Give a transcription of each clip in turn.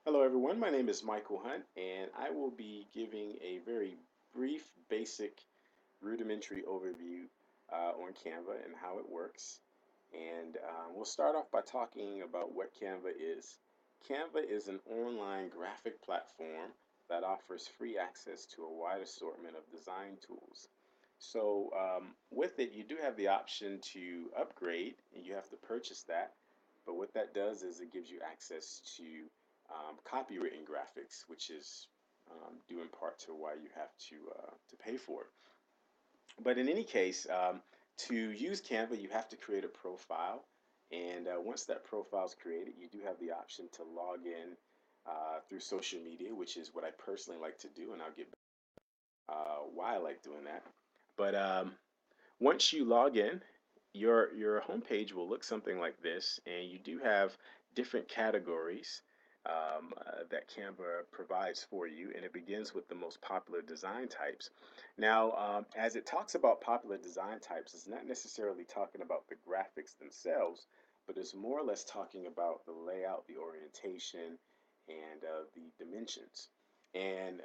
Hello everyone, my name is Michael Hunt and I will be giving a very brief, basic, rudimentary overview on Canva and how it works. And we'll start off by talking about what Canva is. Canva is an online graphic platform that offers free access to a wide assortment of design tools. So with it, you do have the option to upgrade and you have to purchase that. But what that does is it gives you access to copywritten graphics, which is due in part to why you have to pay for it. But in any case, to use Canva, you have to create a profile, and once that profile is created, you do have the option to log in through social media, which is what I personally like to do, and I'll get why I like doing that. But once you log in, your homepage will look something like this, and you do have different categories that Canva provides for you, and it begins with the most popular design types. Now, as it talks about popular design types, it's not necessarily talking about the graphics themselves, but it's more or less talking about the layout, the orientation, and the dimensions. And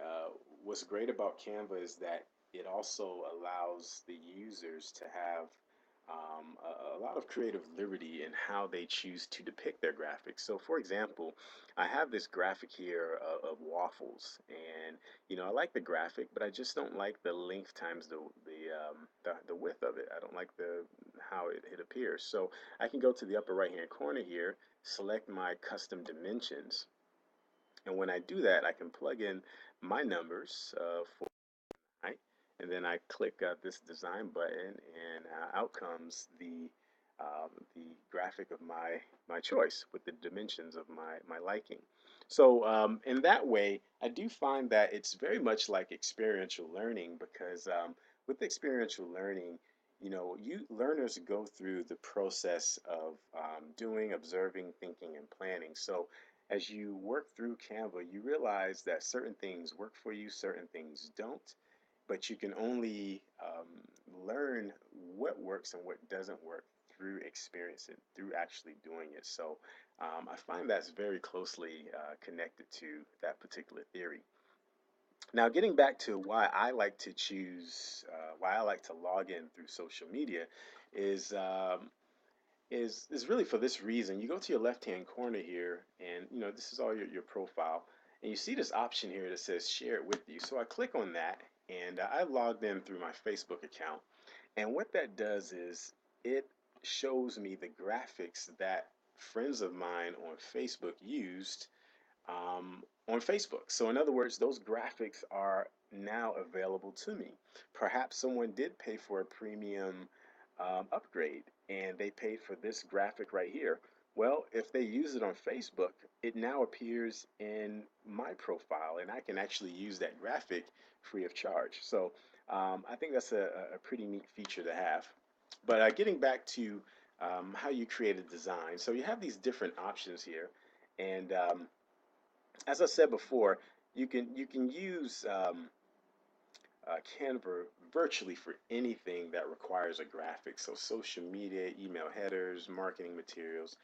what's great about Canva is that it also allows the users to have a lot of creative liberty in how they choose to depict their graphics. So, for example, I have this graphic here of waffles, and I like the graphic, but I just don't like the length times the width of it. I don't like the how it appears. So I can go to the upper right hand corner here, select my custom dimensions, and when I do that, I can plug in my numbers for right? And then I click this design button, and out comes the graphic of my choice with the dimensions of my liking. So in that way, I do find that it's very much like experiential learning because with experiential learning, you learners go through the process of doing, observing, thinking, and planning. So as you work through Canva, you realize that certain things work for you, certain things don't, but you can only learn what works and what doesn't work through experience it, through actually doing it. So I find that's very closely connected to that particular theory. Now, getting back to why I like to choose, why I like to log in through social media, is is really for this reason. You go to your left-hand corner here, and this is all your profile, and you see this option here that says share it with you. So I click on that, and I logged in through my Facebook account. And what that does is it shows me the graphics that friends of mine on Facebook used on Facebook. So, in other words, those graphics are now available to me. Perhaps someone did pay for a premium upgrade and they paid for this graphic right here. Well, if they use it on Facebook, it now appears in my profile and I can actually use that graphic free of charge. So, I think that's a pretty neat feature to have. But getting back to how you create a design, so you have these different options here. And as I said before, you can use Canva virtually for anything that requires a graphic. So social media, email headers, marketing materials.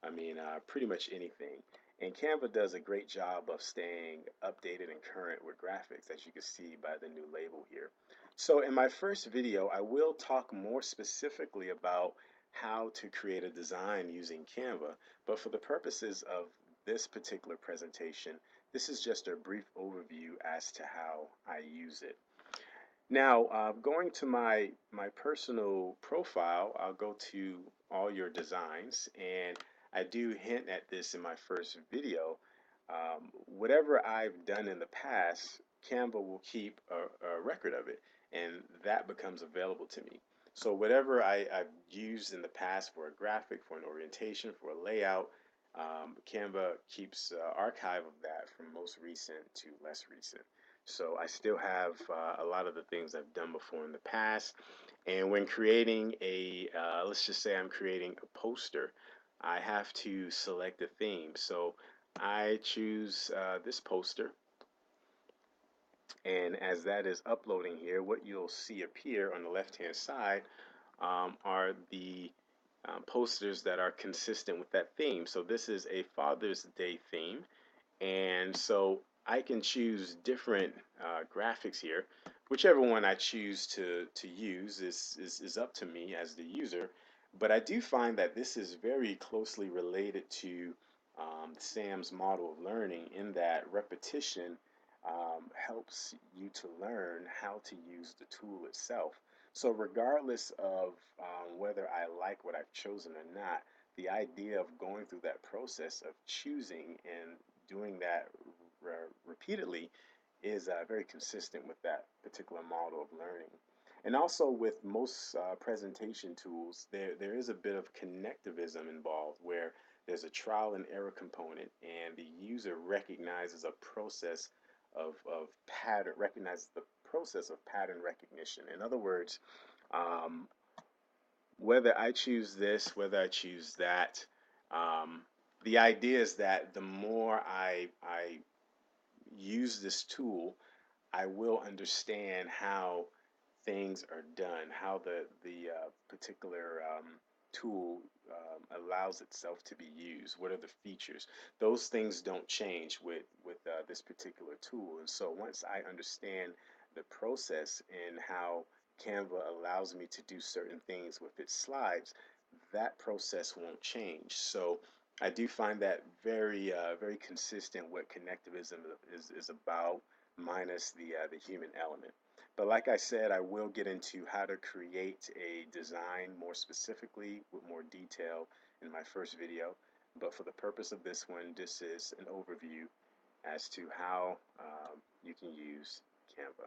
I mean, pretty much anything. And Canva does a great job of staying updated and current with graphics, as you can see by the new label here. So in my first video, I will talk more specifically about how to create a design using Canva. But for the purposes of this particular presentation, this is just a brief overview as to how I use it. Now, going to my personal profile, I'll go to all your designs, and I do hint at this in my first video. Whatever I've done in the past, Canva will keep a record of it, and that becomes available to me. So whatever I've used in the past for a graphic, for an orientation, for a layout, Canva keeps archive of that from most recent to less recent. So I still have a lot of the things I've done before in the past. And when creating let's just say I'm creating a poster, I have to select a theme. So I choose this poster, and as that is uploading here, what you'll see appear on the left-hand side are the posters that are consistent with that theme. So this is a Father's Day theme, And so I can choose different graphics here. Whichever one I choose to use is up to me as the user. But I do find that this is very closely related to Sam's model of learning, in that repetition helps you to learn how to use the tool itself. So regardless of whether I like what I've chosen or not, the idea of going through that process of choosing and doing that repeatedly is very consistent with that particular model of learning. And also with most presentation tools, there is a bit of connectivism involved, where there's a trial and error component, and the user recognizes the process of pattern recognition. In other words, um, whether I choose this, whether I choose that, um, the idea is that the more I use this tool, I will understand how things are done, how the particular tool allows itself to be used. What are the features? Those things don't change with this particular tool. And so once I understand the process and how Canva allows me to do certain things with its slides, that process won't change. So I do find that very consistent what connectivism is about, minus the human element. But like I said, I will get into how to create a design more specifically with more detail in my first video. But for the purpose of this one, this is an overview as to how you can use Canva.